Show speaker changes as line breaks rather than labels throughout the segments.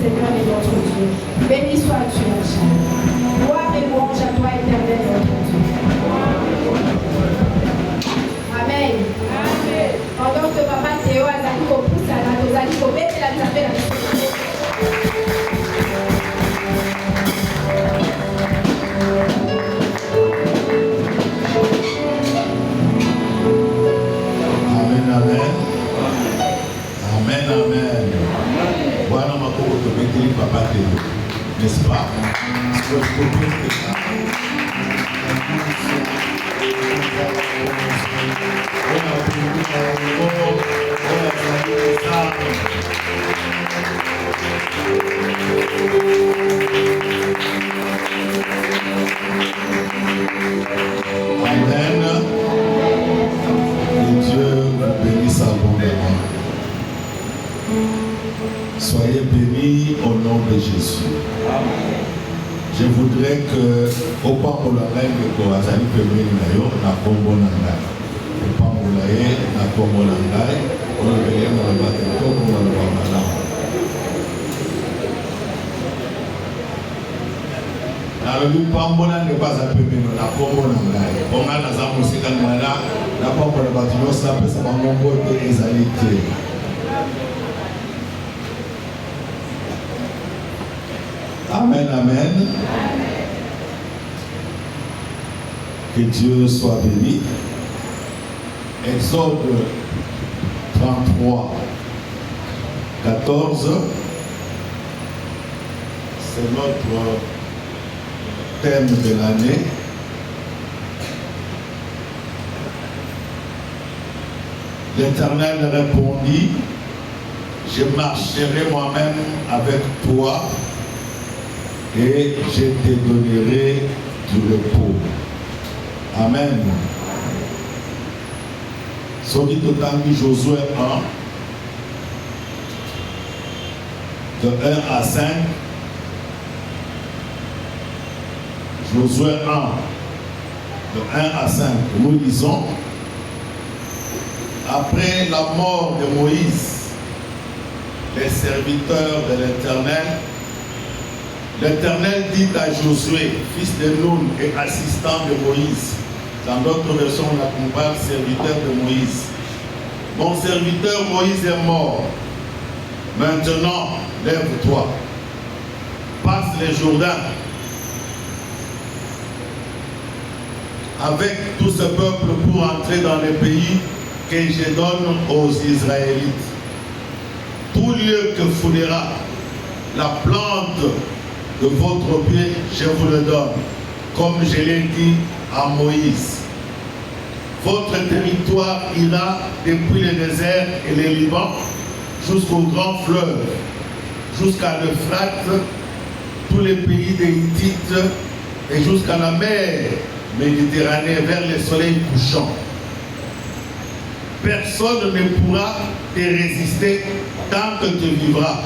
Seigneur et notre Dieu. Béni sois-tu, mon cher. Gloire et louange à toi, éternel, notre Dieu. Amen. Pendant que papa Théo a zali kopoussa na tozali kobetela nzambe na biso.
Amen, amen. Amen, amen. Voilà ma pauvre de papa Théo. N'est-ce pas? Amen. Que Dieu vous bénisse abondamment. Soyez bénis au nom de Jésus. Je voudrais que au pas pour la reine de Koazali Pemé Nayo, na Kombo Nangai. Au pas pour la reine, na Kombo Nangai, on le verra dans le bateau, comme on le voit maintenant. Le Pambona n'est pas à Pemé, na Kombo Nangai. On a la Zamusika Nala, la Pambo de Batino, ça peut savoir mon beau de Ezalité. Amen, amen. Que Dieu soit béni. Exode 33, 14. C'est notre thème de l'année. L'Éternel répondit, je marcherai moi-même avec toi et je te donnerai du repos. Amen. Soki totangi Josué 1, de 1 à 5. Josué 1, de 1 à 5. Nous lisons. Après la mort de Moïse, les serviteurs de l'Éternel, l'Éternel dit à Josué, fils de Nun et assistant de Moïse, dans d'autres versions on l'accompagne, serviteur de Moïse. Mon serviteur Moïse est mort. Maintenant, lève-toi. Passe les Jourdain avec tout ce peuple pour entrer dans le pays que je donne aux Israélites. Tout lieu que foulera la plante de votre pied, je vous le donne, comme je l'ai dit à Moïse. Votre territoire ira depuis le désert et le Liban jusqu'au grand fleuve, jusqu'à l'Euphrate, tous les pays des Hittites et jusqu'à la mer Méditerranée vers le soleil couchant. Personne ne pourra te résister tant que tu vivras.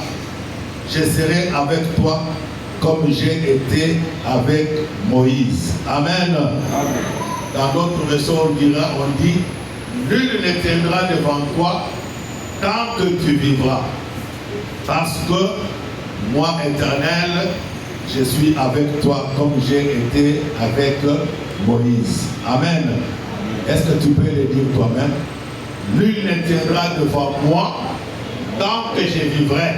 Je serai avec toi comme j'ai été avec Moïse. Amen. Dans d'autres versions, on dit, nul ne tiendra devant toi tant que tu vivras. Parce que moi, Éternel, je suis avec toi comme j'ai été avec Moïse. Amen. Est-ce que tu peux le dire toi-même? Nul ne tiendra devant moi tant que je vivrai.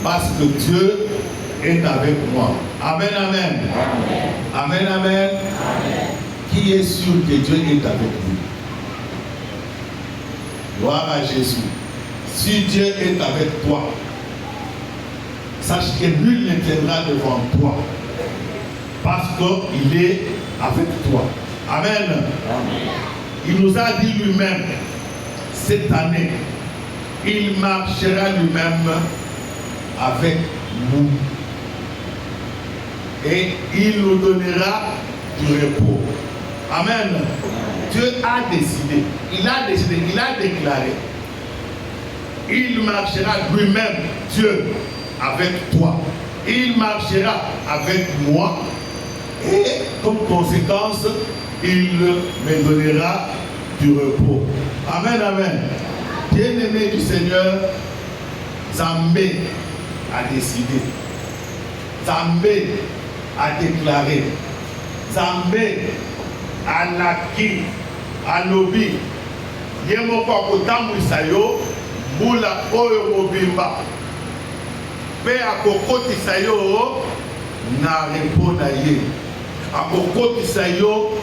Parce que Dieu est avec moi. Amen, amen. Amen, amen. Amen. Qui est sûr que Dieu est avec nous? Gloire à Jésus. Si Dieu est avec toi, sache que nul ne tiendra devant toi. Parce qu'il est avec toi. Amen. Amen. Il nous a dit lui-même, cette année, il marchera lui-même avec nous. Et il nous donnera du repos. Amen. Dieu a décidé, il a déclaré, il marchera lui-même, Dieu, avec toi. Il marchera avec moi et comme conséquence, il me donnera du repos. Amen, amen. Bien-aimé du Seigneur, Zambé a décidé. Zambé a déclaré. Zambé a laki, a lobby. Yemoko akotambwisa yo mbula oyo mobimba. Pe akokotisa yo na repo na ye. Akokotisa yo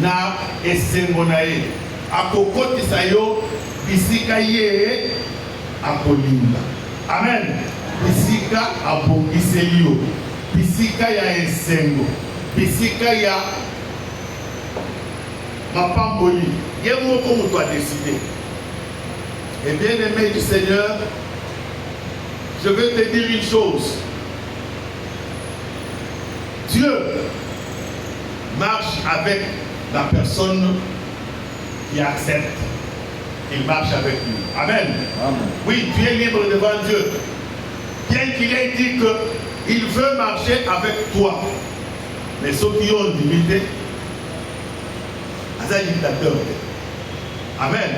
na esengo na ye. Akokotisa yo bisika ye akolinga. Amen. Bisika abongiseli yo. Bisika ya esengo. Bisika ya mapamboli. Ye moko mutu a décidé. Et bien aimé du Seigneur, je veux te dire une chose. Dieu marche avec la personne qui accepte qu'il marche avec lui. Amen. Amen. Oui, tu es libre devant Dieu. Bien qu'il ait dit qu'il veut marcher avec toi. Mais ceux qui ont limité, c'est un dictateur. Amen.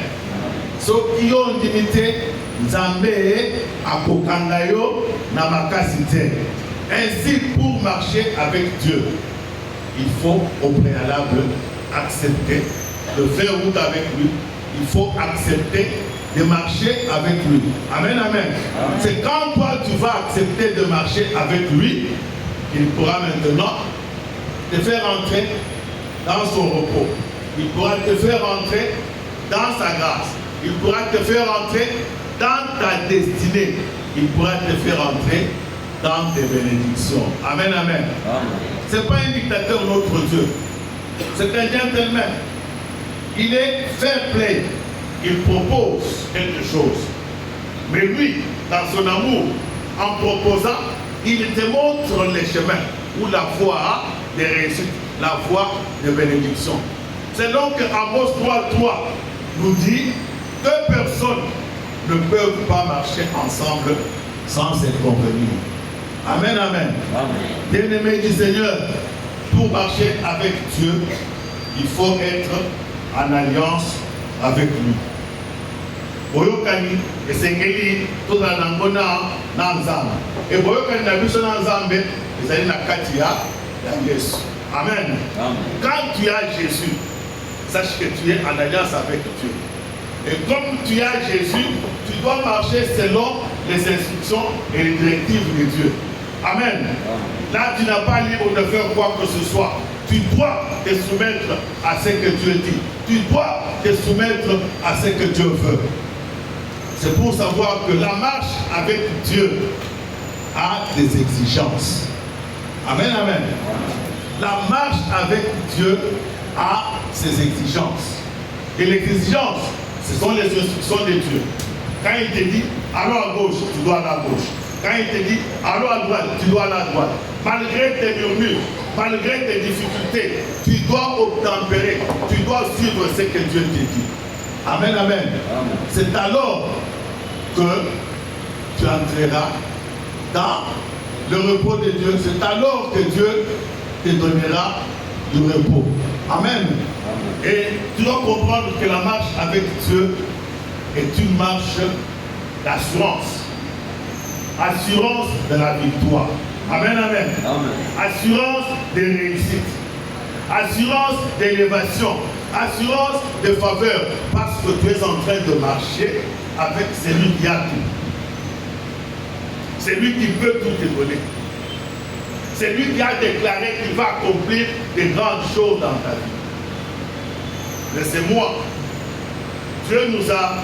Ceux qui ont limité, Nzambé akokandayo na makasite. Ainsi, pour marcher avec Dieu, il faut au préalable accepter de faire route avec lui. Il faut accepter de marcher avec lui. Amen, amen. C'est quand toi tu vas accepter de marcher avec lui qu'il pourra maintenant te faire entrer dans son repos. Il pourra te faire entrer dans sa grâce. Il pourra te faire entrer dans ta destinée. Il pourra te faire entrer dans tes bénédictions. Amen, amen. Ce n'est pas un dictateur, notre Dieu. C'est un gentleman. Il est fair play. Il propose quelque chose. Mais lui, dans son amour, en proposant, il te montre les chemins où la voie des réussites, la voie de bénédiction. C'est donc Amos 3:3 nous dit, deux personnes ne peuvent pas marcher ensemble sans être convenues. Amen, amen. Bien-aimé du Seigneur, pour marcher avec Dieu, il faut être en alliance avec lui. Boyokani esengeli tozala nango na nzambe. Et boyokani na biso na nzambe ezali na kati ya Yesu. Amen. Quand tu as Jésus, sache que tu es en alliance avec Dieu. Et comme tu as Jésus, tu dois marcher selon les instructions et les directives de Dieu. Amen. Là, tu n'as pas libre de faire quoi que ce soit. Tu dois te soumettre à ce que Dieu dit. Tu dois te soumettre à ce que Dieu veut. C'est pour savoir que la marche avec Dieu a des exigences. Amen, amen. La marche avec Dieu a ses exigences. Et les exigences, ce sont les instructions de Dieu. Quand il te dit, allons à gauche, tu dois aller à gauche. Quand il te dit, allons à droite, tu dois aller à droite. Malgré tes murmures, malgré tes difficultés, tu dois obtempérer, tu dois suivre ce que Dieu te dit. Amen, amen. C'est alors que tu entreras dans le repos de Dieu. C'est alors que Dieu te donnera du repos. Amen. Et tu dois comprendre que la marche avec Dieu est une marche d'assurance. Assurance de la victoire. Amen, amen. Assurance de réussite. Assurance d'élévation. Assurance de faveur. Parce que tu es en train de marcher avec celui qui a tout. C'est lui qui peut tout te donner. C'est lui qui a déclaré qu'il va accomplir de grandes choses dans ta vie. Laissez-moi. Dieu nous a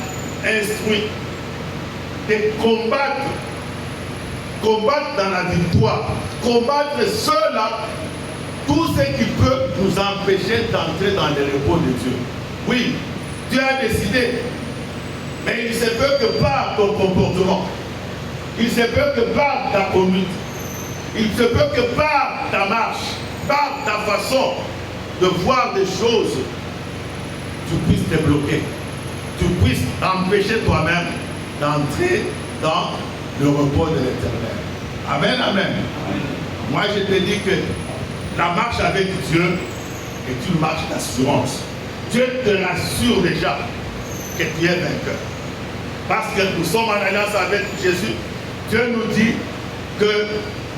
instruits de combattre dans la victoire, combattre ceux-là, tout ce qui peut nous empêcher d'entrer dans le repos de Dieu. Oui, Dieu a décidé, mais il se peut que par ton comportement, il se peut que par ta conduite, il se peut que par ta marche, par ta façon de voir des choses, tu puisses te bloquer, tu puisses empêcher toi-même d'entrer dans le repos de l'Éternel. Amen, amen. Moi, je te dis que la marche avec Dieu est une marche d'assurance. Dieu te rassure déjà que tu es vainqueur. Parce que nous sommes en alliance avec Jésus. Dieu nous dit, que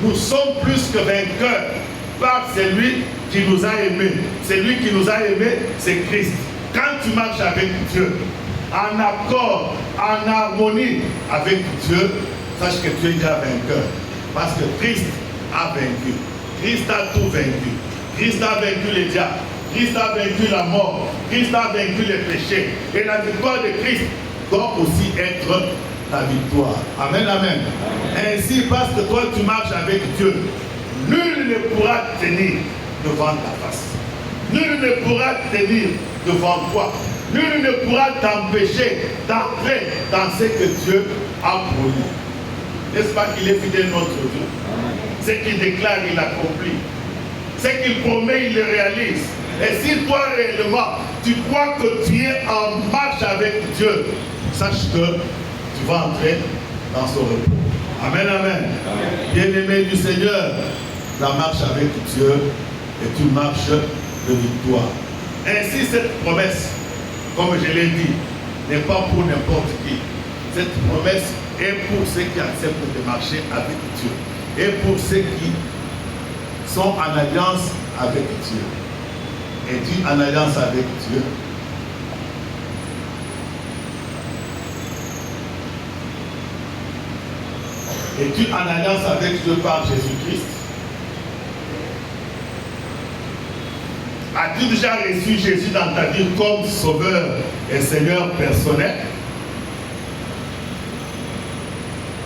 nous sommes plus que vainqueurs par celui qui nous a aimés. Celui qui nous a aimés, c'est Christ. Quand tu marches avec Dieu, en accord, en harmonie avec Dieu, sache que tu es déjà vainqueur. Parce que Christ a vaincu. Christ a tout vaincu. Christ a vaincu les diables. Christ a vaincu la mort. Christ a vaincu les péchés. Et la victoire de Christ doit aussi être ta victoire. Amen, amen. Ainsi, parce que toi tu marches avec Dieu, nul ne pourra tenir devant ta face. Nul ne pourra tenir devant toi. Nul ne pourra t'empêcher d'entrer dans ce que Dieu a promis. N'est-ce pas qu'il est fidèle notre Dieu? Ce qu'il déclare, il accomplit. Ce qu'il promet, il le réalise. Et si toi réellement, tu crois que tu es en marche avec Dieu, sache que tu vas entrer dans son repos. Amen, amen. Bien-aimé du Seigneur, la marche avec Dieu est une marche de victoire. Ainsi, cette promesse, comme je l'ai dit, n'est pas pour n'importe qui. Cette promesse est pour ceux qui acceptent de marcher avec Dieu et pour ceux qui sont en alliance avec Dieu. Es-tu en alliance avec Dieu? Es-tu en alliance avec Dieu par Jésus-Christ? As-tu déjà reçu Jésus dans ta vie comme sauveur et Seigneur personnel?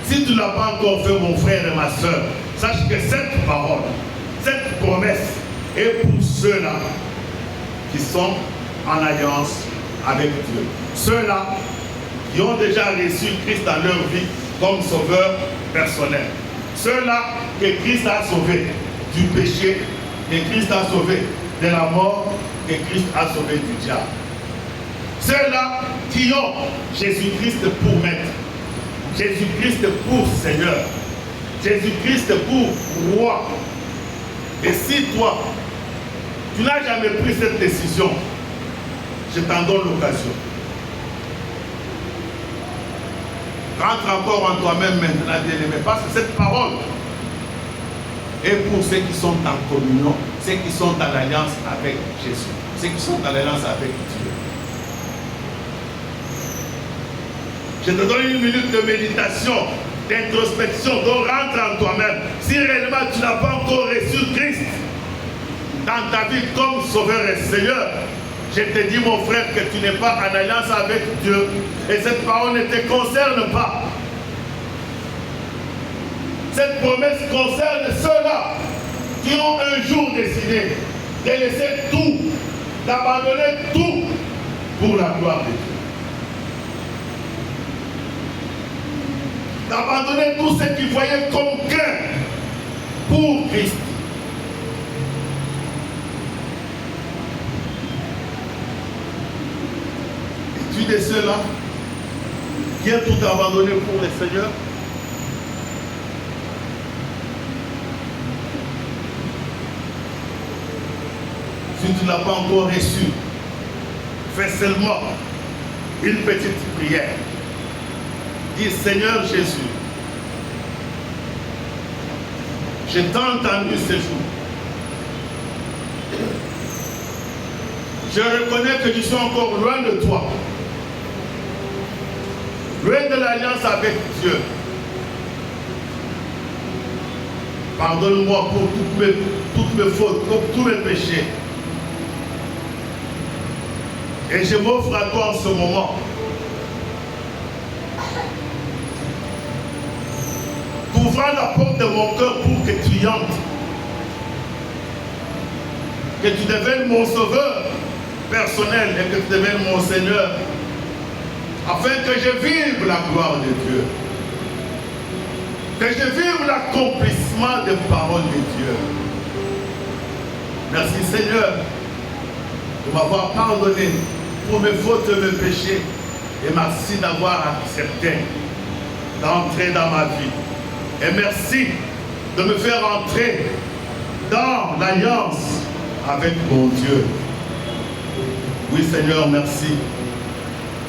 Si tu ne l'as pas encore fait, mon frère et ma soeur, sache que cette parole, cette promesse est pour ceux-là qui sont en alliance avec Dieu. Ceux-là qui ont déjà reçu Christ dans leur vie comme sauveur personnel. Ceux-là que Christ a sauvés du péché, que Christ a sauvés de la mort, que Christ a sauvé du diable. Ceux-là qui ont Jésus-Christ pour maître, Jésus-Christ pour Seigneur, Jésus-Christ pour roi. Et si toi, tu n'as jamais pris cette décision, je t'en donne l'occasion. Rentre encore en toi-même maintenant, bien-aimé, parce que cette parole est pour ceux qui sont en communion, ceux qui sont en alliance avec Jésus, ceux qui sont en alliance avec Dieu. Je te donne une minute de méditation, d'introspection, donc rentre en toi-même. Si réellement tu n'as pas encore reçu Christ dans ta vie comme Sauveur et Seigneur, je te dis, mon frère, que tu n'es pas en alliance avec Dieu et cette parole ne te concerne pas. Cette promesse concerne ceux-là qui ont un jour décidé de laisser tout, d'abandonner tout pour la gloire de Dieu. D'abandonner tout ce qu'ils voyaient comme gain pour Christ. Es-tu de ceux-là qui ont tout abandonné pour le Seigneur? Si tu n'as pas encore reçu, fais seulement une petite prière. Dis, Seigneur Jésus, je t'ai entendu ce jour. Je reconnais que je suis encore loin de toi, loin de l'alliance avec Dieu. Pardonne-moi pour toutes mes fautes, pour tous mes péchés. Et je m'offre à toi en ce moment. Ouvre la porte de mon cœur pour que tu y entres. Que tu deviennes mon sauveur personnel et que tu deviennes mon Seigneur. Afin que je vive la gloire de Dieu. Que je vive l'accomplissement des paroles de Dieu. Merci Seigneur de m'avoir pardonné pour mes fautes et mes péchés. Et merci d'avoir accepté d'entrer dans ma vie. Et merci de me faire entrer dans l'alliance avec mon Dieu. Oui Seigneur, merci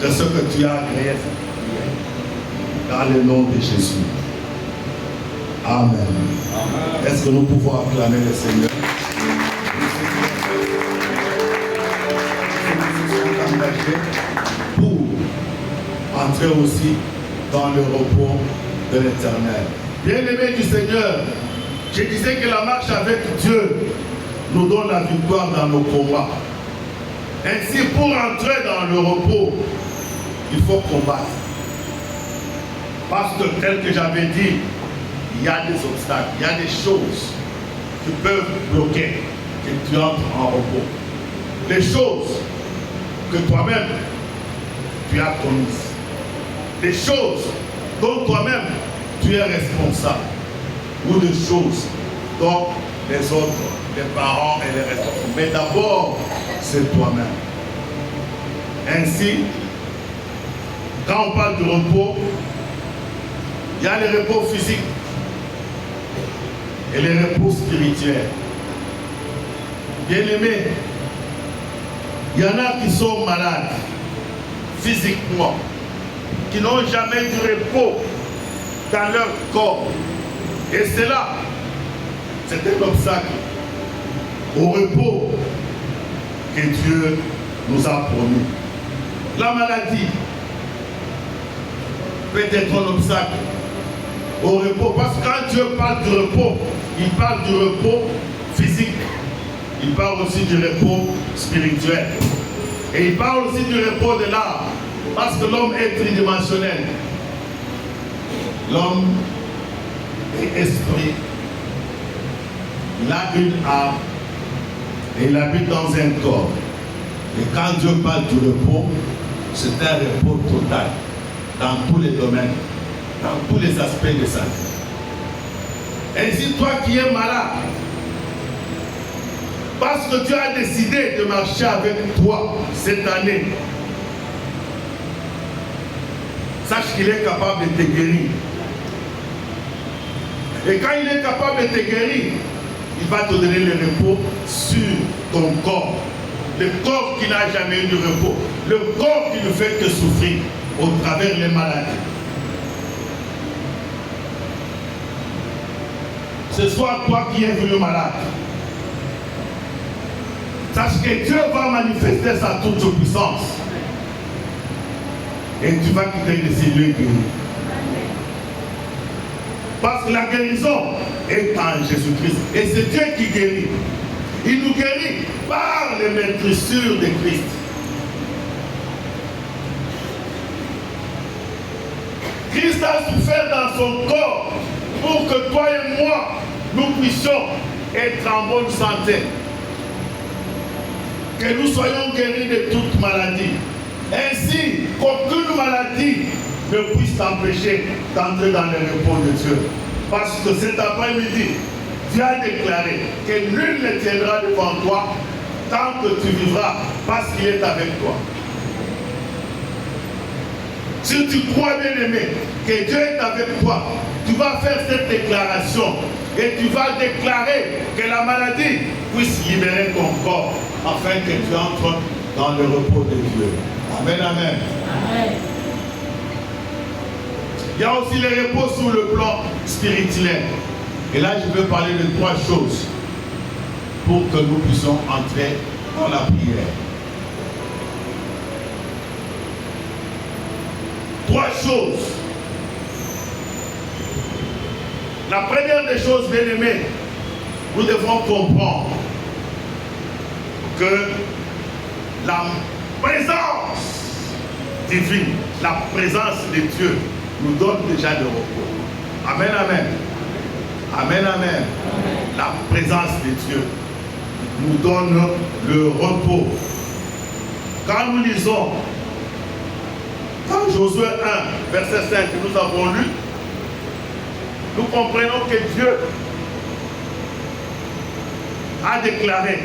de ce que tu as créé dans le nom de Jésus. Amen. Est-ce que nous pouvons acclamer le Seigneur? Pour entrer aussi dans le repos de l'Éternel. Bien-aimés du Seigneur, je disais que la marche avec Dieu nous donne la victoire dans nos combats. Ainsi, pour entrer dans le repos, il faut combattre. Parce que, tel que j'avais dit, il y a des obstacles, il y a des choses qui peuvent bloquer que tu entres en repos. Des choses que toi-même, tu as commises. Des choses dont toi-même, tu es responsable. Ou des choses dont les autres, les parents et les responsables. Mais d'abord, c'est toi-même. Ainsi, quand on parle du repos, il y a le repos physique et le repos spirituel. Bien-aimés, il y en a qui sont malades physiquement, qui n'ont jamais du repos dans leur corps. Et c'est là, c'est un obstacle au repos que Dieu nous a promis. La maladie peut être un obstacle au repos, parce que quand Dieu parle du repos, il parle du repos physique, il parle aussi du repos spirituel, et il parle aussi du repos de l'âme, parce que l'homme est tridimensionnel. L'homme est esprit, il a une âme et il habite dans un corps. Et quand Dieu parle du repos, c'est un repos total dans tous les domaines, dans tous les aspects de sa vie. Ainsi, toi qui es malade, parce que Dieu a décidé de marcher avec toi cette année, sache qu'il est capable de te guérir. Et quand il est capable de te guérir, il va te donner le repos sur ton corps. Le corps qui n'a jamais eu de repos. Le corps qui ne fait que souffrir au travers des maladies. Ce soit toi qui es venu malade. Sache que Dieu va manifester sa toute puissance. Et tu vas quitter le Seigneur guéri. Parce que la guérison est en Jésus-Christ. Et c'est Dieu qui guérit. Il nous guérit par les maîtrissures de Christ. Christ a souffert dans son corps pour que toi et moi, nous puissions être en bonne santé. Que nous soyons guéris de toute maladie. Ainsi qu'aucune maladie ne puisse t'empêcher d'entrer dans le repos de Dieu. Parce que cet après-midi, Dieu a déclaré que nul ne tiendra devant toi tant que tu vivras, parce qu'il est avec toi. Si tu crois, bien aimé, que Dieu est avec toi, tu vas faire cette déclaration et tu vas déclarer que la maladie puisse libérer ton corps afin que tu entres dans le repos de Dieu. Amen, amen. Amen. Il y a aussi le repos sur le plan spirituel. Et là, je veux parler de 3 choses pour que nous puissions entrer dans la prière. 3 choses. La première des choses, bien aimés, nous devons comprendre que la présence divine, la présence de Dieu nous donne déjà le repos. Amen, amen. Amen, amen. La présence de Dieu nous donne le repos. Quand nous lisons, dans Josué 1, verset 5, que nous avons lu, nous comprenons que Dieu a déclaré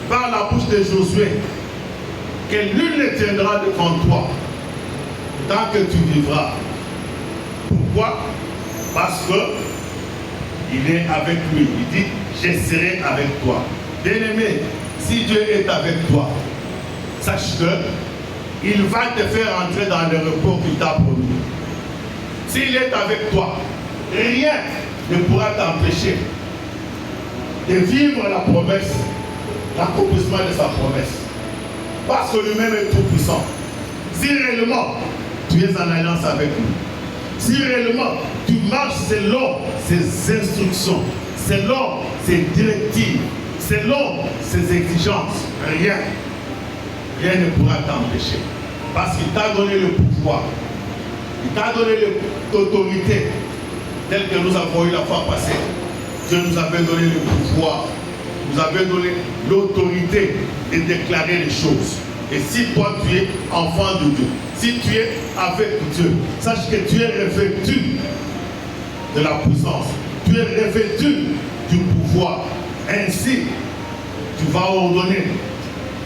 par la bouche de Josué que nul ne tiendra devant toi tant que tu vivras. Pourquoi? Parce que il est avec lui. Il dit, je serai avec toi. Bien-aimé, si Dieu est avec toi, sache que il va te faire entrer dans le repos qu'il t'a promis. S'il est avec toi, rien ne pourra t'empêcher de vivre la promesse, l'accomplissement de sa promesse. Parce que lui-même est tout puissant. Si réellement tu es en alliance avec lui, si réellement tu marches selon ses instructions, selon ses directives, selon ses exigences, rien ne pourra t'empêcher. Parce qu'il t'a donné le pouvoir, il t'a donné l'autorité, telle que nous avons eu la fois passée. Dieu nous avait donné le pouvoir, nous avait donné l'autorité de déclarer les choses. Et si toi tu es enfant de Dieu, si tu es avec Dieu, sache que tu es revêtu de la puissance, tu es revêtu du pouvoir. Ainsi, tu vas ordonner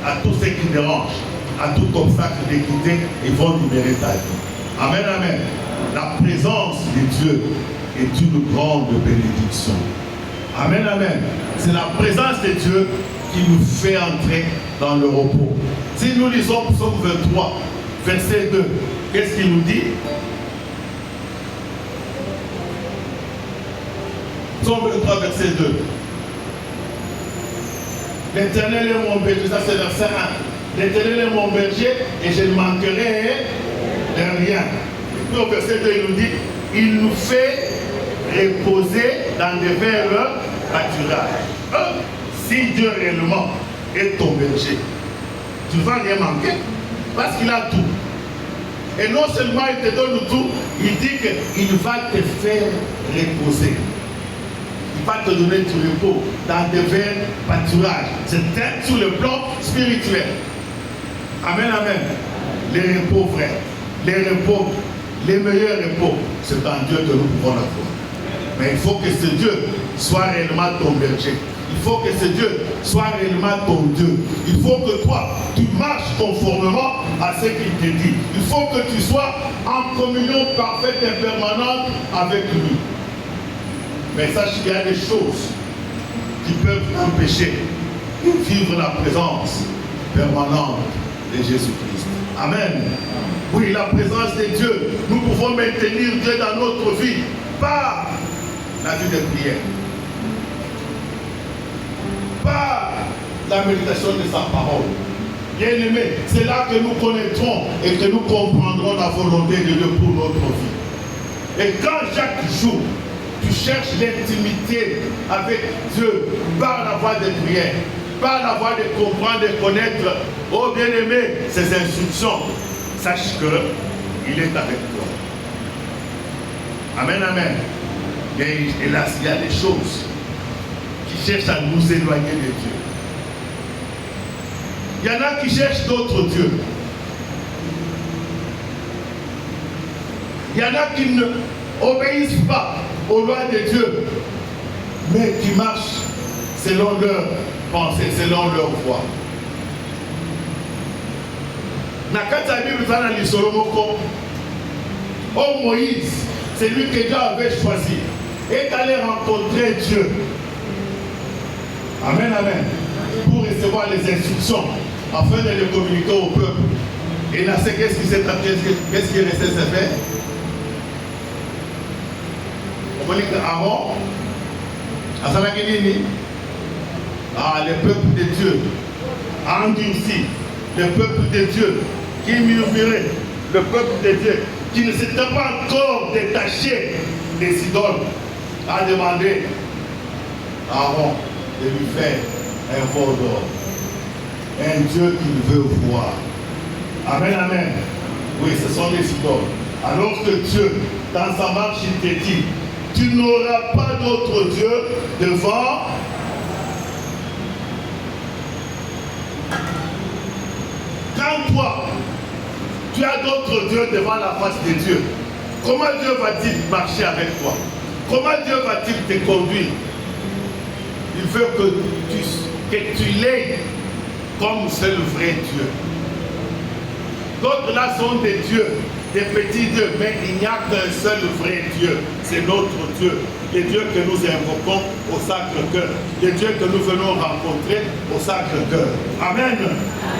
à tous ceux qui dérangent, à tout obstacle d'équité, ils vont libérer ta vie. Amen, amen. La présence de Dieu est une grande bénédiction. Amen, amen. C'est la présence de Dieu qui nous fait entrer dans le repos. Si nous lisons Psaume 23, verset 2, qu'est-ce qu'il nous dit? Psaume 23, verset 2. L'Éternel est mon berger, ça c'est verset 1. L'Éternel est mon berger et je ne manquerai de rien. Et puis au verset 2, il nous dit, il nous fait reposer dans des verts pâturages. Si Dieu réellement est ton berger, tu ne vas rien manquer parce qu'il a tout. Et non seulement il te donne tout, il dit qu'il va te faire reposer. Il va te donner du repos dans des verts pâturages. C'est sur le plan spirituel. Amen, amen. Les repos vrais, les repos, les meilleurs repos, c'est en Dieu que nous pouvons l'avoir. Mais il faut que ce Dieu soit réellement ton berger. Il faut que ce Dieu soit réellement ton Dieu. Il faut que toi, tu marches conformément à ce qu'il te dit. Il faut que tu sois en communion parfaite et permanente avec lui. Mais sache qu'il y a des choses qui peuvent t'empêcher de vivre la présence permanente de Jésus-Christ. Amen. Oui, la présence de Dieu, nous pouvons maintenir Dieu dans notre vie par la vie de prière, par la méditation de sa parole. Bien-aimés, c'est là que nous connaîtrons et que nous comprendrons la volonté de Dieu pour notre vie. Et quand chaque jour, tu cherches l'intimité avec Dieu par la voie de prière, par la voie de comprendre, de connaître, oh bien-aimé, ses instructions, sache qu'il est avec toi. Amen, amen. Mais hélas, il y a des choses qui cherchent à nous éloigner de Dieu. Il y en a qui cherchent d'autres dieux. Il y en a qui ne obéissent pas aux lois de Dieu, mais qui marchent selon leur pensée, selon leur voie. Nakata Bible va dans l'Isolomoko. Oh Moïse, c'est lui que Dieu avait choisi, est allé rencontrer Dieu. Amen, amen. Pour recevoir les instructions, afin de les communiquer au peuple. Et là, c'est qu'est-ce qui s'est passé, qu'est-ce qui est resté se faire? On dit qu'avant, à Salakinini, le peuple de Dieu a endurci, le peuple de Dieu qui murmurait, le peuple de Dieu qui ne s'était pas encore détaché des idoles, a demandé à Aaron de lui faire un veau d'or, un Dieu qu'il veut voir. Amen, amen. Oui, ce sont les idoles. Alors que Dieu, dans sa marche, il te dit, tu n'auras pas d'autre Dieu devant. Quand toi, tu as d'autres dieux devant la face de Dieu, comment Dieu va-t-il marcher avec toi? Comment Dieu va-t-il te conduire? Il veut que tu l'aies comme c'est le vrai Dieu. D'autres là sont des dieux, des petits dieux, mais il n'y a qu'un seul vrai Dieu, c'est notre Dieu. Les dieux que nous invoquons au Sacré-Cœur, les dieux que nous venons rencontrer au Sacré-Cœur. Amen.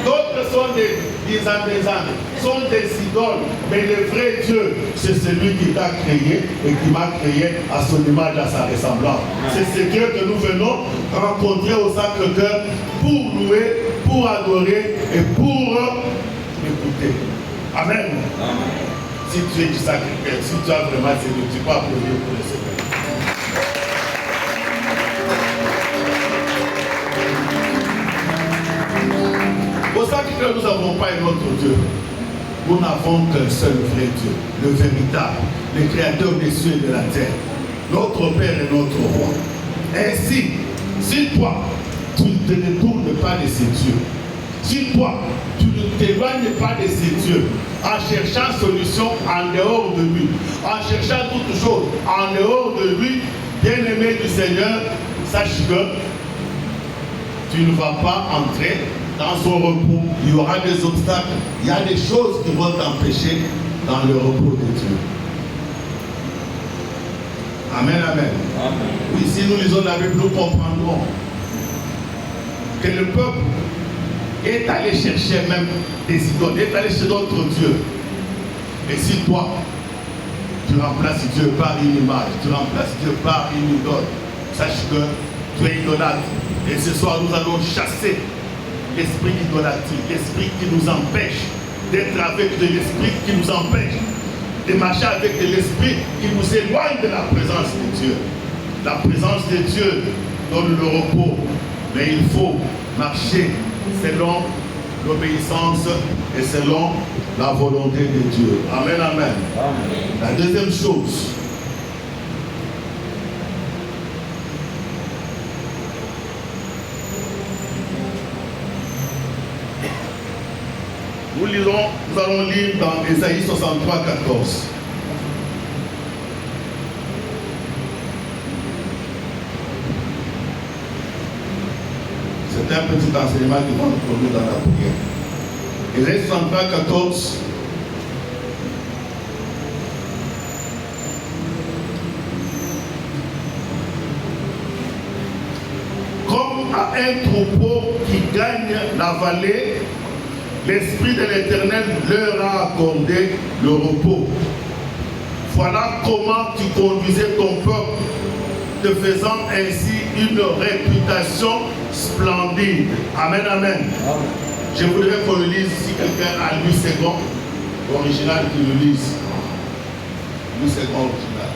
D'autres sont des âmes, sont des idoles, mais le vrai Dieu, c'est celui qui t'a créé et qui m'a créé à son image, à sa ressemblance. C'est ce Dieu que nous venons rencontrer au Sacré-Cœur pour louer, pour adorer et pour écouter. Amen. Si tu es du Sacré-Cœur, si tu as vraiment Seigneur, tu peux applaudir pour le Seigneur. Au Sacré-Cœur, nous n'avons pas un autre Dieu. Nous n'avons qu'un seul vrai Dieu, le véritable, le créateur des cieux et de la terre, notre Père et notre Roi. Ainsi, si toi, tu ne te détournes pas de ces dieux, si toi, tu ne t'éloignes pas de ces dieux, en cherchant solution en dehors de lui, en cherchant toutes choses en dehors de lui, bien-aimé du Seigneur, sache que tu ne vas pas entrer dans son repos. Il y aura des obstacles, il y a des choses qui vont t'empêcher dans le repos de Dieu. Amen, amen. Oui, si nous lisons la Bible, nous comprendrons que le peuple est allé chercher même des idoles, est allé chez d'autres dieux. Et si toi, tu remplaces Dieu par une image, tu remplaces Dieu par une idole, sache que tu es idolâtre. Et ce soir, nous allons chasser l'esprit d'idolâtrie, l'esprit qui nous empêche d'être avec de l'esprit qui nous empêche de marcher avec de l'esprit qui nous éloigne de la présence de Dieu. La présence de Dieu donne le repos, mais il faut marcher selon l'obéissance et selon la volonté de Dieu. Amen, amen. La deuxième chose, nous allons lire dans Ésaïe 63, 14. C'est un petit enseignement qui va nous conduire dans la prière. Ésaïe 63, 14. Comme à un troupeau qui gagne la vallée, l'Esprit de l'Éternel leur a accordé le repos. Voilà comment tu conduisais ton peuple, te faisant ainsi une réputation splendide. Amen, amen. Je voudrais qu'on le lise, si quelqu'un a lu second, l'original, qu'il le lise. Lu second original.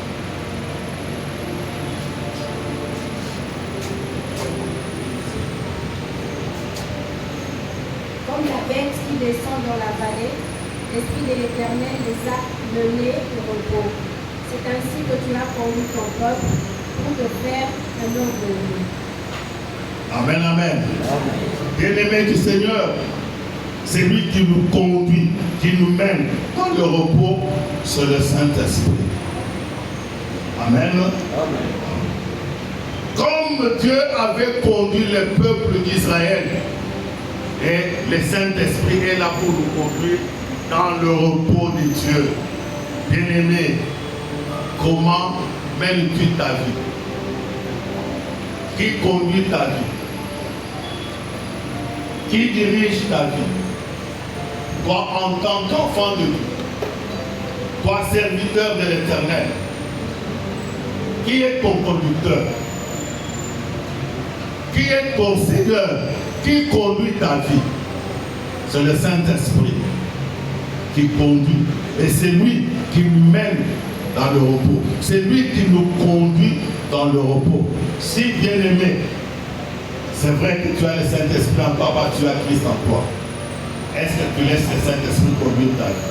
Comme la bête qui descend dans la vallée, l'Esprit de l'Éternel les a menés au repos. C'est ainsi que tu as conduit ton peuple pour te faire un homme de lui.
Amen, amen. Bien-aimé du Seigneur, c'est lui qui nous conduit, qui nous mène dans le repos sur le Saint-Esprit. Amen. Amen. Comme Dieu avait conduit le peuple d'Israël, et le Saint-Esprit est là pour nous conduire dans le repos de Dieu. Bien-aimé, comment mènes-tu ta vie? Qui conduit ta vie? Qui dirige ta vie? Toi, en tant qu'enfant de Dieu, toi, serviteur de l'Éternel, qui est ton conducteur? Qui est ton Seigneur? Qui conduit ta vie? C'est le Saint-Esprit qui conduit. Et c'est lui qui nous mène dans le repos. C'est lui qui nous conduit dans le repos. Si bien-aimé, c'est vrai que tu as le Saint-Esprit en toi, bah, tu as Christ en toi. Est-ce que tu laisses le Saint-Esprit conduire ta vie?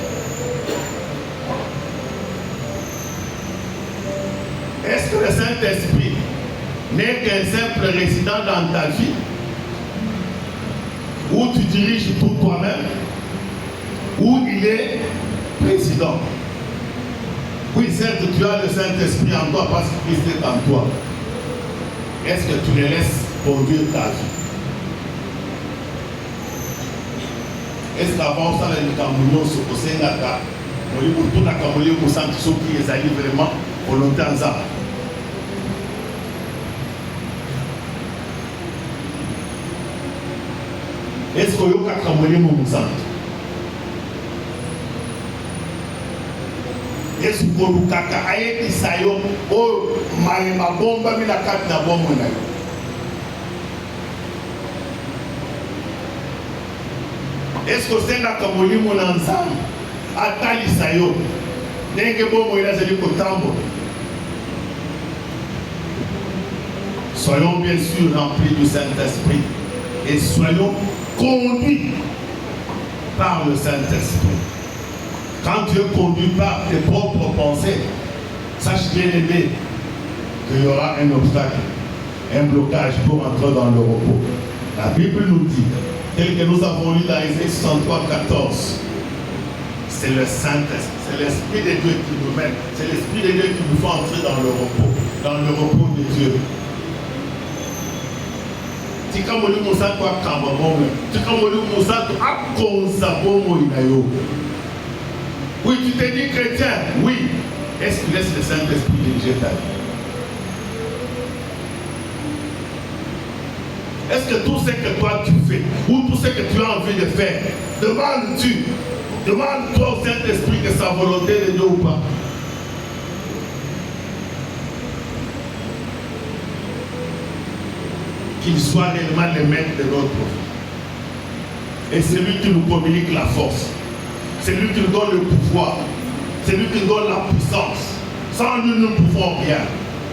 Est-ce que le Saint-Esprit n'est qu'un simple résident dans ta vie, où tu diriges tout toi-même, où il est président? Oui, certes, tu as le Saint-Esprit en toi parce que Christ est en toi. Est-ce que tu les laisses conduire ta vie? Est-ce qu'avant ça, les Camerounais se posaient là, tout la Camerounais au centre qui les alliés vraiment volonté en ça. Est-ce qu'il y a Camerounais au centre? Est-ce que vous avez dit ça? Oh, ma bombe, mais la carte n'a pas mon. Est-ce que c'est la Camerounais mon ensemble? Atali Sayo. N'est-ce pas bon, il a dit que Tambo. Soyons bien sûr remplis du Saint-Esprit et soyons conduits par le Saint-Esprit. Quand tu es conduit par tes propres pensées, sache bien aimé qu'il y aura un obstacle, un blocage pour entrer dans le repos. La Bible nous dit, tel que nous avons lu dans Ésaïe 63, 14, c'est le Saint-Esprit, c'est l'Esprit de Dieu qui nous mène, c'est l'Esprit de Dieu qui nous fait entrer dans le repos de Dieu. Tu as dit que ça quoi Cameroun, tu as dit que ça a consabon inayo. Oui, tu te dis chrétien, oui. Est-ce que tu laisses le Saint-Esprit diriger ta vie? Est-ce que tout ce que toi tu fais, ou tout ce que tu as envie de faire, demande-toi au Saint-Esprit que sa volonté de Dieu ou pas? Qu'il soit réellement le maître de notre vie. Et c'est lui qui nous communique la force. C'est lui qui nous donne le pouvoir. C'est lui qui nous donne la puissance. Sans lui, nous ne pouvons rien.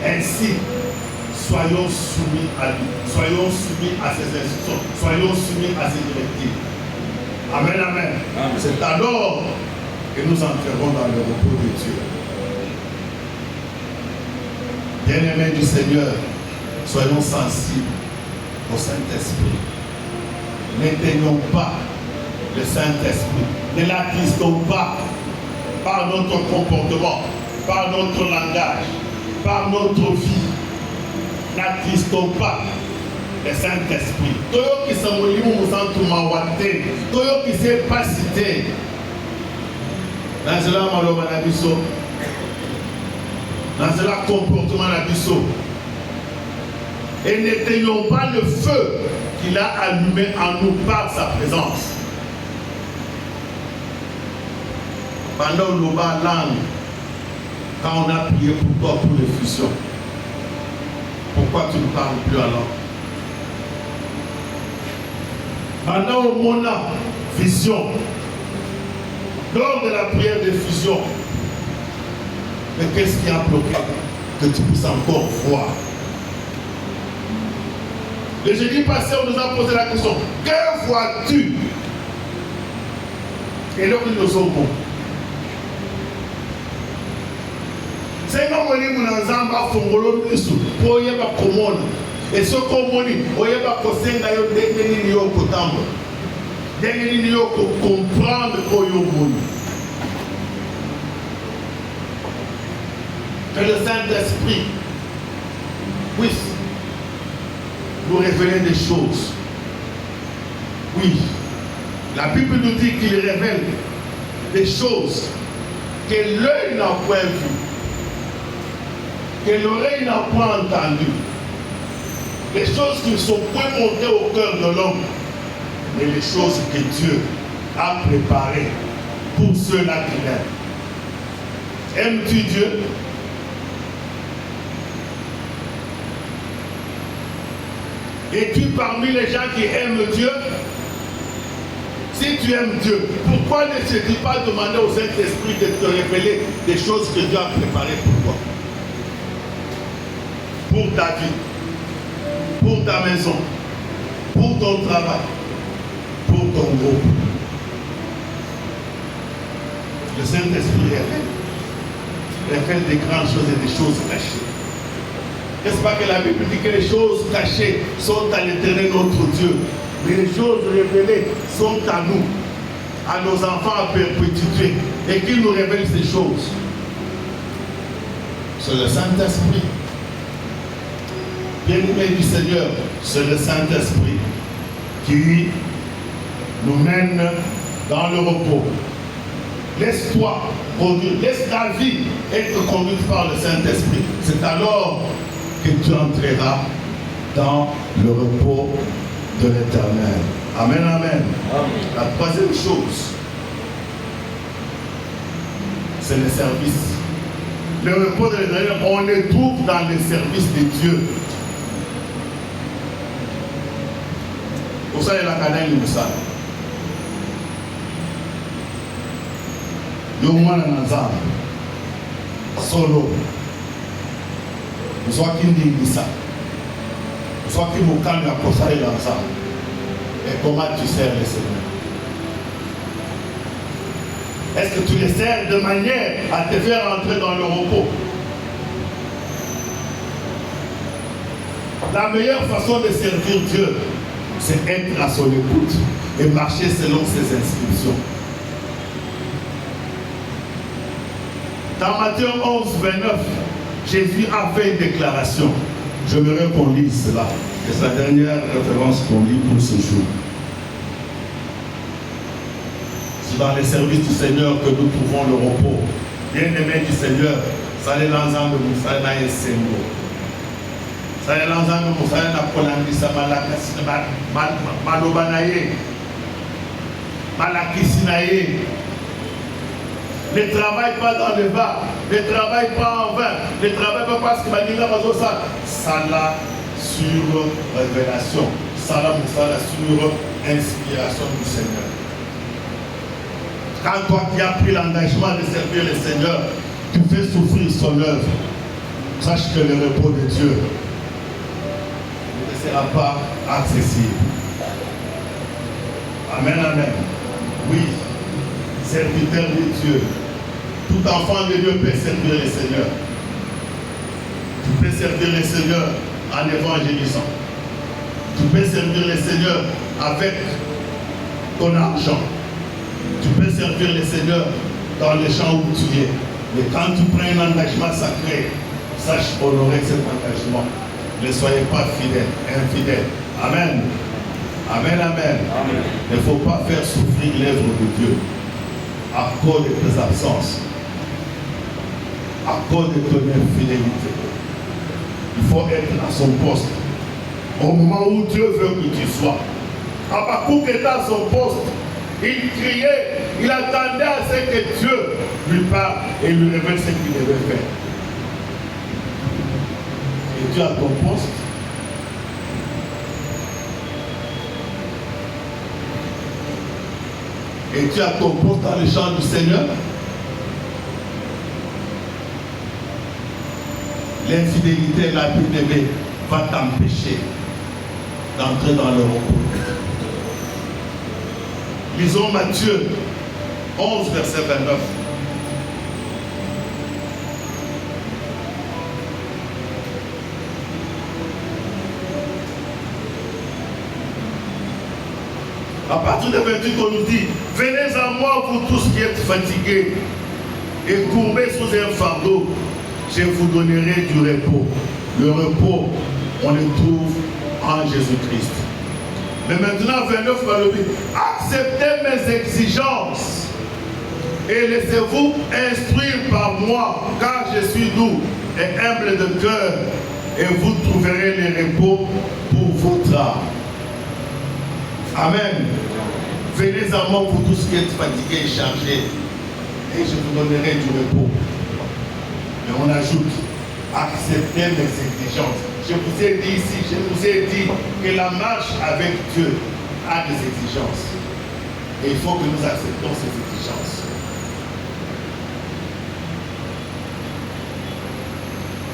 Ainsi, soyons soumis à lui. Soyons soumis à ses instructions. Soyons soumis à ses directives. Amen, amen. Amen. C'est alors que nous entrerons dans le repos de Dieu. Bien-aimés du Seigneur, soyons sensibles au Saint-Esprit. N'éteignons pas le Saint-Esprit. Ne l'attristons pas par notre comportement, par notre langage, par notre vie. N'attristons pas le Saint-Esprit. Toyo qui s'envoie nous sentent mawate. Toyo qui s'est pas cité. Dans cela, malheureusement, la biso. Dans cela, comportement la biso. Et n'éteignons pas le feu qu'il a allumé en nous par sa présence. Pendant le bas langue, quand on a prié pour toi pour les fusions, pourquoi tu ne parles plus alors? Pendant au moment vision, lors de la prière de fusion, mais qu'est-ce qui a bloqué que tu puisses encore voir? Le jeudi passé, on nous a posé la question, que vois-tu? Et donc nous sommes bons. C'est comme on dit, mon ensemble, fongolo misu, pour y avoir commande. Et ce qu'on dit, on y a pas conseillé d'ailleurs d'être ni au cotambo, d'être ni au comprendre au yomoni. Que le Saint-Esprit puisse nous révéler des choses. Oui, la Bible nous dit qu'il révèle des choses que l'œil n'a point vues, que l'oreille n'a pas entendu, les choses qui ne sont point montées au cœur de l'homme, mais les choses que Dieu a préparées pour ceux-là qui l'aiment. Aimes-tu Dieu? Es-tu parmi les gens qui aiment Dieu? Si tu aimes Dieu, pourquoi ne t'es-tu pas demandé au Saint-Esprit de te révéler des choses que Dieu a préparées pour toi? Pour ta vie, pour ta maison, pour ton travail, pour ton groupe. Le Saint-Esprit révèle des grandes choses et des choses cachées. N'est-ce pas que la Bible dit que les choses cachées sont à l'Éternel notre Dieu, mais les choses révélées sont à nous, à nos enfants à perpétuité, et qu'il nous révèle ces choses? C'est le Saint-Esprit. Bien-aimé du Seigneur, c'est le Saint-Esprit qui nous mène dans le repos. Laisse-toi conduire, laisse ta vie être conduite par le Saint-Esprit. C'est alors que tu entreras dans le repos de l'Éternel. Amen, amen. La troisième chose, c'est le service. Le repos de l'Éternel, on le trouve dans le service de Dieu. Pour ça, il y a la canne de Moussa. Yomwana Nazar, Solo, nous sommes qui dit ça. Nous sommes qui nous calment à cause de l'ensemble. Et comment tu sers le Seigneur? Est-ce que tu les sers de manière à te faire entrer dans le repos? La meilleure façon de servir Dieu, c'est être à son écoute et marcher selon ses instructions. Dans Matthieu 11, 29, Jésus a fait une déclaration. Je voudrais qu'on lise cela. C'est la dernière référence qu'on lit pour ce jour. C'est dans les services du Seigneur que nous trouvons le repos. Bien-aimés du Seigneur, ça est l'ensemble de Moussa et Sengo. Ça est l'ensemble de Moussa et Nakolangisa Malobanaye, Malakisinaye. Ne travaille pas dans le bas, ne travaille pas en vain, ne travaille pas parce que Manila va ça. Sala sur révélation, Sala sur inspiration du Seigneur. Quand toi qui as pris l'engagement de servir le Seigneur, tu fais souffrir son œuvre. Sache que le repos de Dieu ne sera pas accessible. Amen, amen. Oui, serviteur de Dieu. Tout enfant de Dieu peut servir le Seigneur. Tu peux servir le Seigneur en évangélisant. Tu peux servir le Seigneur avec ton argent. Tu peux servir le Seigneur dans les champs où tu es. Mais quand tu prends un engagement sacré, sache honorer cet engagement. Ne soyez pas fidèles, infidèles. Amen. Amen, amen. Amen. Il ne faut pas faire souffrir l'œuvre de Dieu à cause de tes absences, à cause de ton infidélité. Il faut être à son poste. Au moment où Dieu veut que tu sois. Habakkuk était à son poste. Il criait, il attendait à ce que Dieu lui parle et lui révèle ce qu'il devait faire. Et tu as ton poste. Et tu as ton poste dans le champ du Seigneur. L'infidélité, la bien-aimée, va t'empêcher d'entrer dans le repos. Lisons Matthieu 11, verset 29. À partir de 28, on nous dit, venez à moi, vous tous qui êtes fatigués et courbés sous un fardeau, je vous donnerai du repos. Le repos, on le trouve en Jésus-Christ. Mais maintenant, 29 va le dire, acceptez mes exigences et laissez-vous instruire par moi, car je suis doux et humble de cœur, et vous trouverez le repos pour votre âme. Amen. Venez à moi, vous tous qui êtes fatigués et chargés, et je vous donnerai du repos. Et on ajoute, acceptez mes exigences. Je vous ai dit ici, je vous ai dit que la marche avec Dieu a des exigences. Et il faut que nous acceptons ces exigences.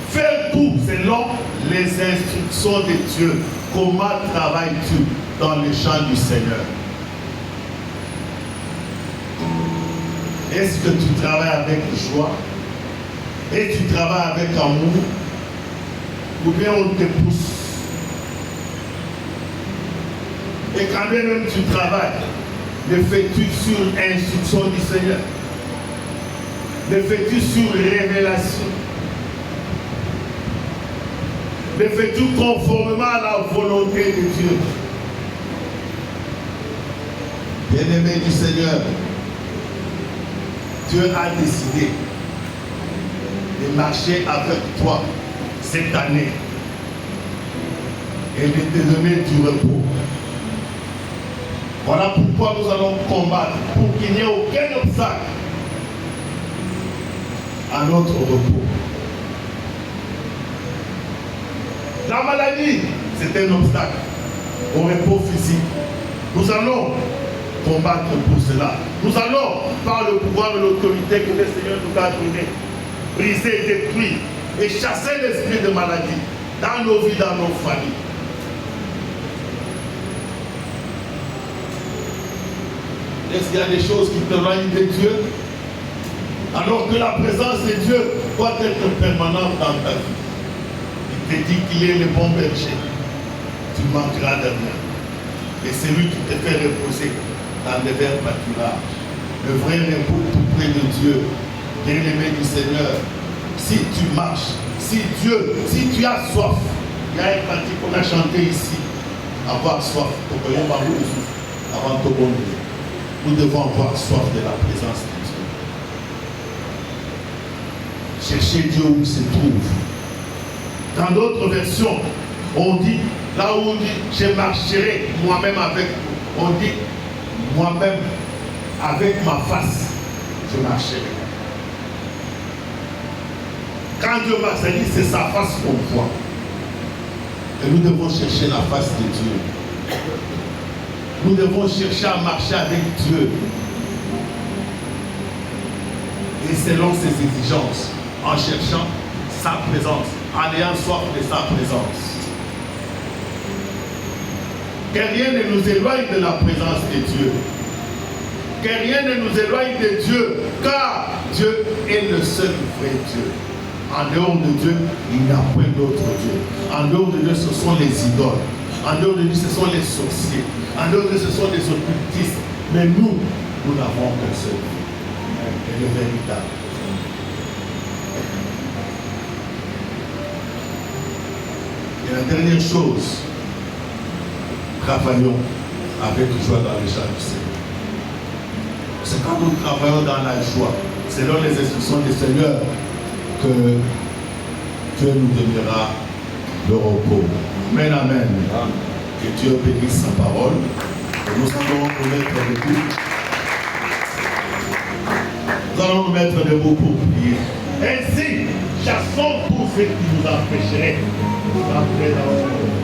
Faire tout selon les instructions de Dieu. Comment travailles-tu dans le champ du Seigneur? Est-ce que tu travailles avec joie? Et tu travailles avec amour? Ou bien on te pousse? Et quand même tu travailles, le fais-tu sur instruction du Seigneur? Le fais-tu sur révélation? Le fais-tu conformément à la volonté de Dieu? Bien-aimé du Seigneur, Dieu a décidé de marcher avec toi cette année et de te donner du repos. Voilà pourquoi nous allons combattre pour qu'il n'y ait aucun obstacle à notre repos. La maladie, c'est un obstacle au repos physique. Nous allons combattre pour cela. Nous allons, par le pouvoir et l'autorité que le Seigneur nous a donné, briser, détruire et chasser l'esprit de maladie dans nos vies, dans nos familles. Est-ce qu'il y a des choses qui t'éloignent de Dieu? Alors que la présence de Dieu doit être permanente dans ta vie. Il te dit qu'il est le bon berger. Tu manqueras de rien. Et c'est lui qui te fait reposer dans les verts pâturages. Le vrai repos tout près de Dieu. Bien-aimé du Seigneur, si tu marches, si tu as soif, il y a un cantique qu'on a chanté ici, avoir soif, avant de te bondir. Nous devons avoir soif de la présence de Dieu. Cherchez Dieu où il se trouve. Dans d'autres versions, on dit, là où on dit, je marcherai moi-même avec vous. On dit, moi-même, avec ma face, je marcherai. Quand Dieu marche, c'est sa face qu'on voit. Et nous devons chercher la face de Dieu. Nous devons chercher à marcher avec Dieu. Et selon ses exigences, en cherchant sa présence, en ayant soif de sa présence. Que rien ne nous éloigne de la présence de Dieu. Que rien ne nous éloigne de Dieu, car Dieu est le seul vrai Dieu. En dehors de Dieu, il n'y a point d'autre Dieu. En dehors de Dieu, ce sont les idoles. En dehors de Dieu, ce sont les sorciers. En dehors de Dieu, ce sont les occultistes. Mais nous n'avons qu'un seul Dieu. Et le véritable. Et la dernière chose, travaillons avec joie dans les champs du Seigneur. C'est quand nous travaillons dans la joie, selon les instructions du Seigneur, que Dieu nous donnera le repos. Amen, amen. Que Dieu bénisse sa parole. Et nous allons nous mettre debout. Nous allons nous mettre debout pour prier. Ainsi, chassons tous ceux qui nous empêcheraient d'entrer dans le monde.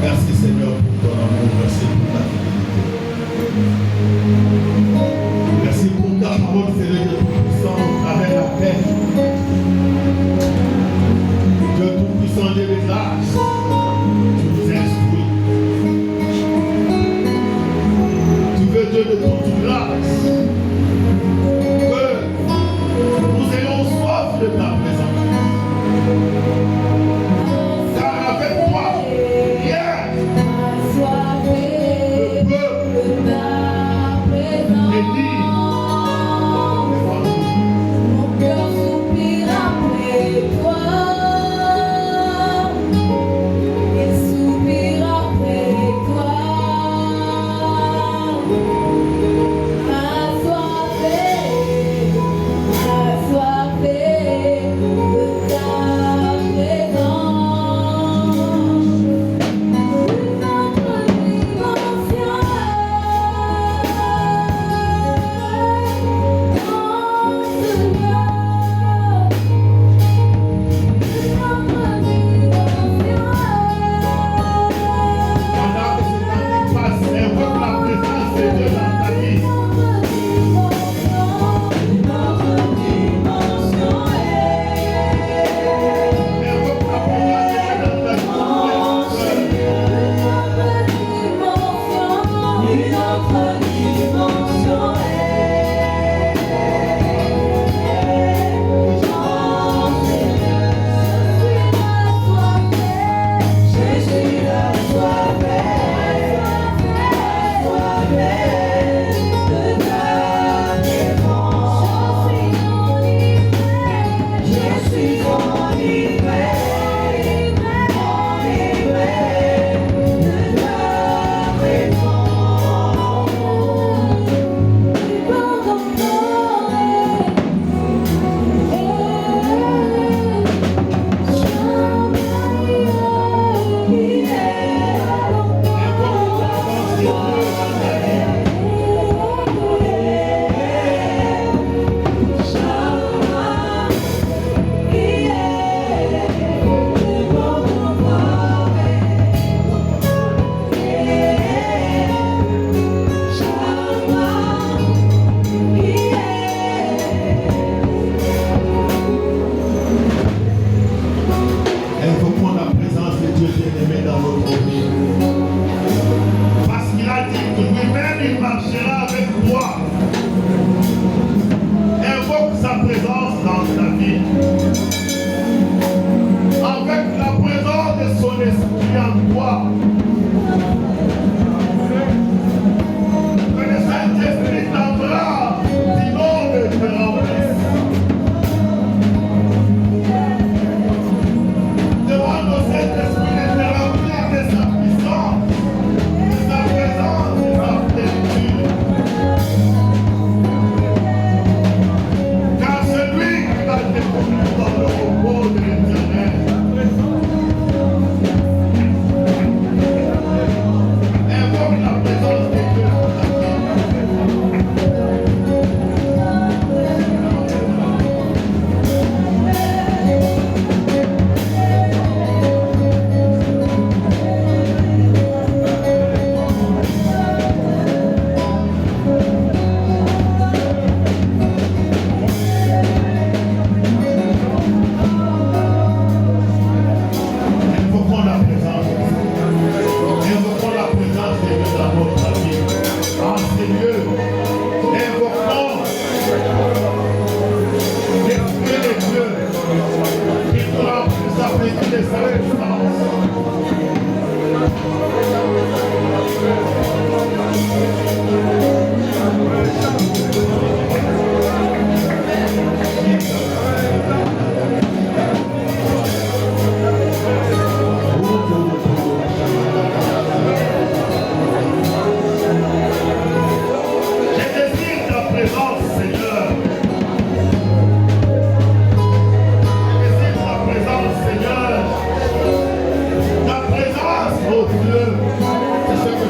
Merci Seigneur pour ton amour, merci pour ta fidélité. Merci pour ta parole, Seigneur Dieu Tout-Puissant, à travers la paix. Dieu Tout-Puissant, Dieu de grâce, tu nous instruis. Tu veux Dieu de toute grâce, que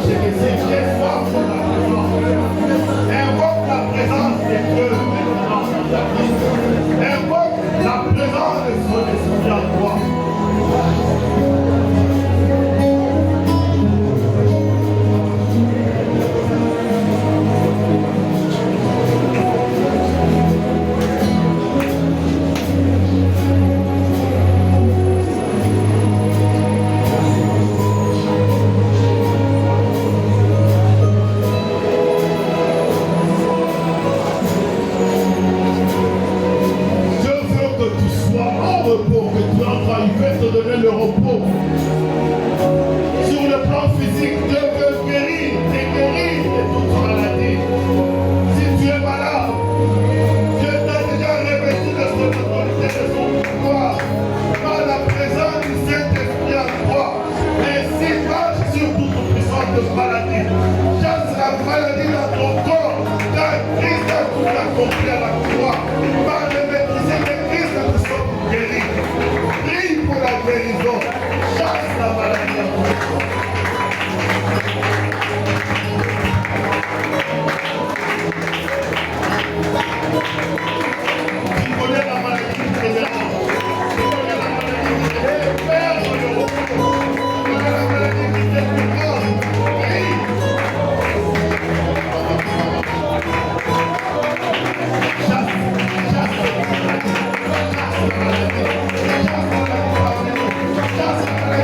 je désire, j'ai soif de la présence. Invoque la présence de Dieu maintenant dans ta vie. Invoque la présence de son esprit en toi. Le repos. Sur le plan physique, Dieu veut guérir, te guérir de toute maladie. Si tu es malade, Dieu t'a déjà revêtu de son autorité, de son pouvoir, par la présence du Saint-Esprit en toi. Ainsi marche sur toute puissance de maladie. Chasse la maladie dans ton corps, car Christ a tout accompli à la croix. Par le maîtrise de Christ, nous sommes guéris. Prie pour la guérison. Chasse la maladie en toi. Tu connais la maladie présente. Tu connais la maladie qui te fait perdre le repos. Tu connais la maladie qui te fait perdre. Prie. Chasse la maladie. Chasse la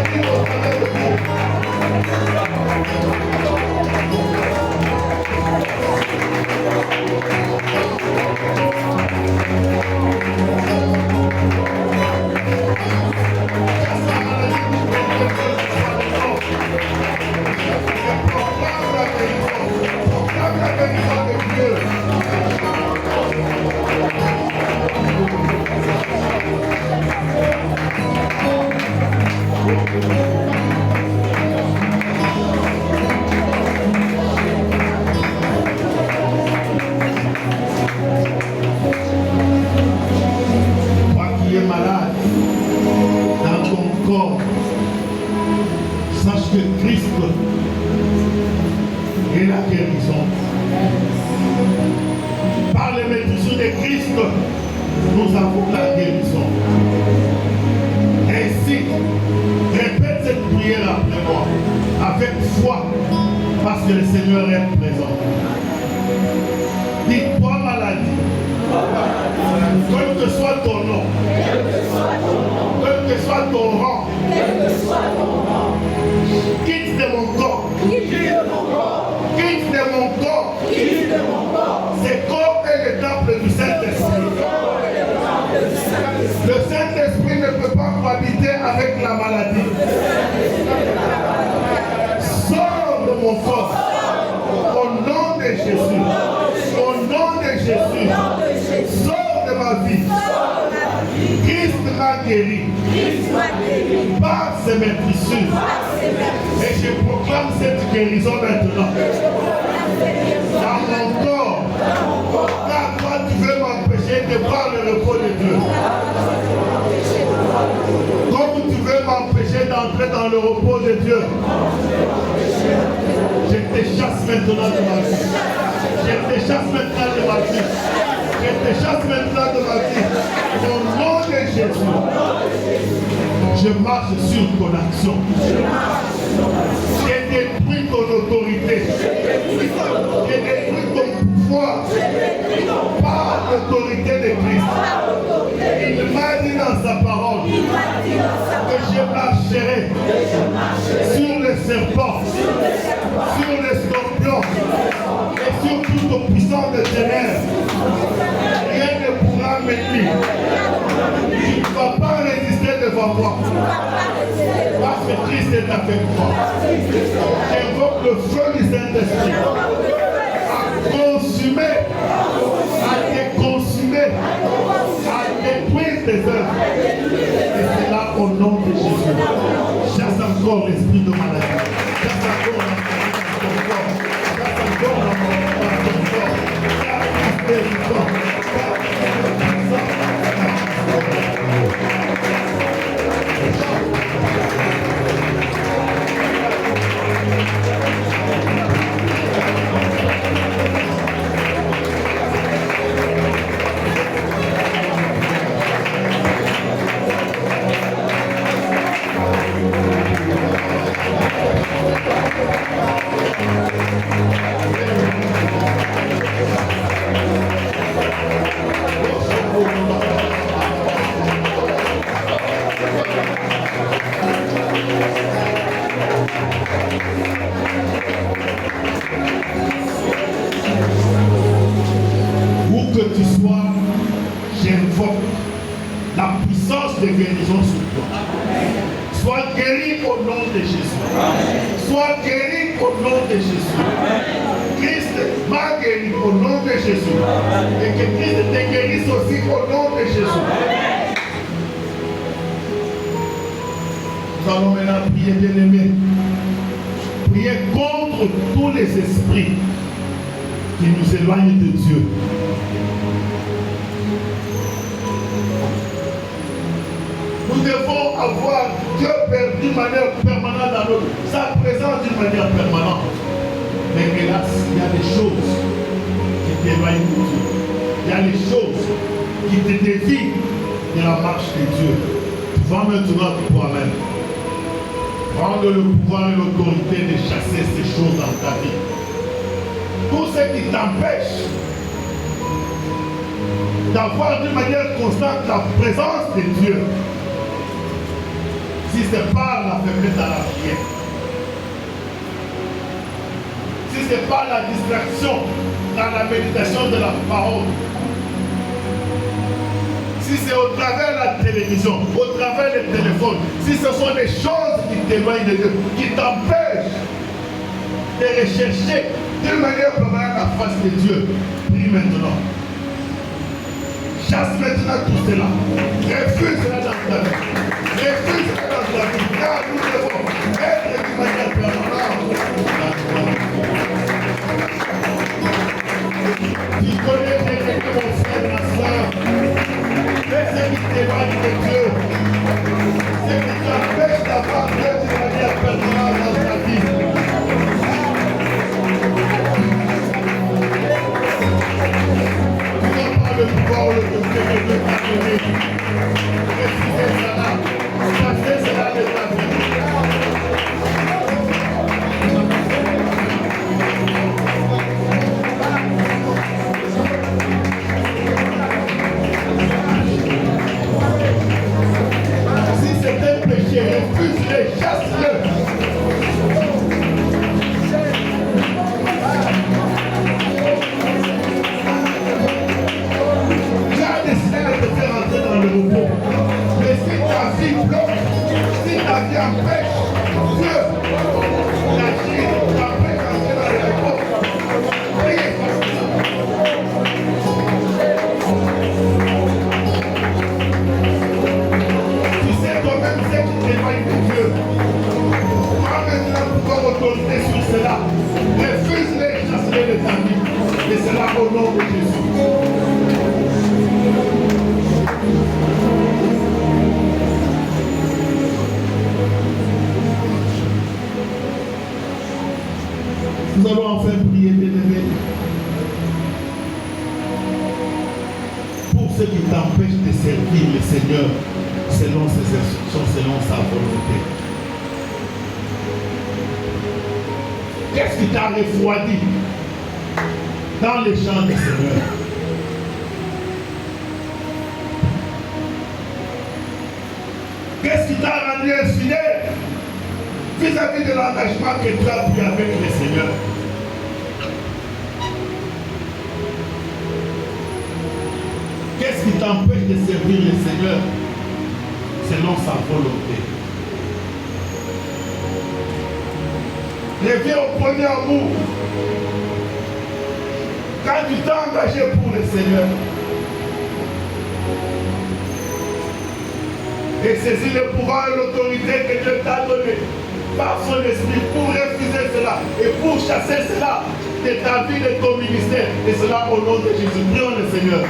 maladie. Nous avons la guérison. Ainsi, répète cette prière après moi, avec foi, parce que le Seigneur est présent. Dis-toi maladie, quel que soit ton nom, quel que soit ton rang, quitte de mon corps, quitte de mon corps, ce corps est le temple du Saint-Esprit. Le Saint-Esprit ne peut pas cohabiter avec la maladie. Sors de mon corps. Au nom de Jésus. Au nom de Jésus. Sors de ma vie. Christ m'a guéri. Par ses maîtrisures. Et je proclame cette guérison maintenant. Dans mon corps. Car toi tu veux m'empêcher de voir le repos de Dieu. Comme tu veux m'empêcher d'entrer dans le repos de Dieu. Je te chasse maintenant de ma vie. Je te chasse maintenant de ma vie. Je te chasse maintenant de ma vie. Au nom de Jésus. Je marche sur ton action. Je détruis ton autorité. Je détruis ton pouvoir. Par l'autorité de Christ. Il m'a dit dans sa parole que je marcherai sur les serpents, sur les scorpions et sur toute puissance de ténèbres. Rien ne pourra me nuire. Tu ne vas pas résister devant moi. Parce que Christ est avec moi. J'invoque le feu du Saint-Esprit à consumer, à te consumer, à détruire tes œuvres. Et c'est là au nom de Jésus. Chasse encore l'esprit de maladie. Chasse encore la maladie dans ton corps. Chasse encore la maladie dans ton corps. Car Christ est vivant. Car Christ est vivant. au nom de Jésus. Sois guéri au nom de Jésus. Christ m'a guéri au nom de Jésus. Et que Christ te guérisse aussi au nom de Jésus. Nous allons maintenant prier, bien-aimés. Prier contre tous les esprits qui nous éloignent de Dieu. Nous devons avoir Dieu d'une manière permanente dans notre vie, sa présence d'une manière permanente. Mais hélas, il y a des choses qui t'éloignent de Dieu. Il y a des choses qui te dévient de la marche de Dieu. Tu vas maintenant toi-même prendre le pouvoir et l'autorité de chasser ces choses dans ta vie. Tout ce qui t'empêche d'avoir d'une manière constante la présence de Dieu. Si ce n'est pas la faiblesse à la prière, si ce n'est pas la distraction dans la méditation de la parole, si c'est au travers de la télévision, au travers des téléphones, si ce sont des choses qui t'éloignent de Dieu, qui t'empêchent de rechercher d'une manière permanente la face de Dieu, prie maintenant. Chasse maintenant tout cela. Refuse cela dans ta vie. Refuse cela dans ta vie. Car nous devons être d'une manière permanente. Tu connais bien mon frère, ma soeur. Mais ce qui t'éloigne de Dieu, ce qui t'empêche d'avoir Dieu d'une manière permanente dans ta vie. Le pouvoir, le conseil de Dieu t'a donné. Refusez cela. Chassez cela de ta vie. Si c'est un péché, refuse-le, chasse-le. Mais si ta vie bloque, si ta vie empêche Dieu d'agir, t'empêche d'entrer dans les repos, priez. Tu sais toi-même ce qui t'éloigne de Dieu. Prends maintenant pouvoir autorité sur cela. Refuse-les, chasse-les de ta vie. Et cela au nom de Jésus. Nous allons enfin prier, bien-aimés, pour ceux qui t'empêchent de servir le Seigneur selon ses instructions, selon sa volonté. Qu'est-ce qui t'a refroidi dans les champs du Seigneur? Qu'est-ce qui t'a rendu infidèle vis-à-vis de l'engagement que tu as pris avec le Seigneur? Qu'est-ce qui t'empêche de servir le Seigneur selon sa volonté? Reviens au premier amour. Quand tu t'es engagé pour le Seigneur, et saisis le pouvoir et l'autorité que Dieu t'a donné par son esprit pour refuser cela et pour chasser cela de ta vie, de ton ministère, et cela au nom de Jésus. Prions le Seigneur.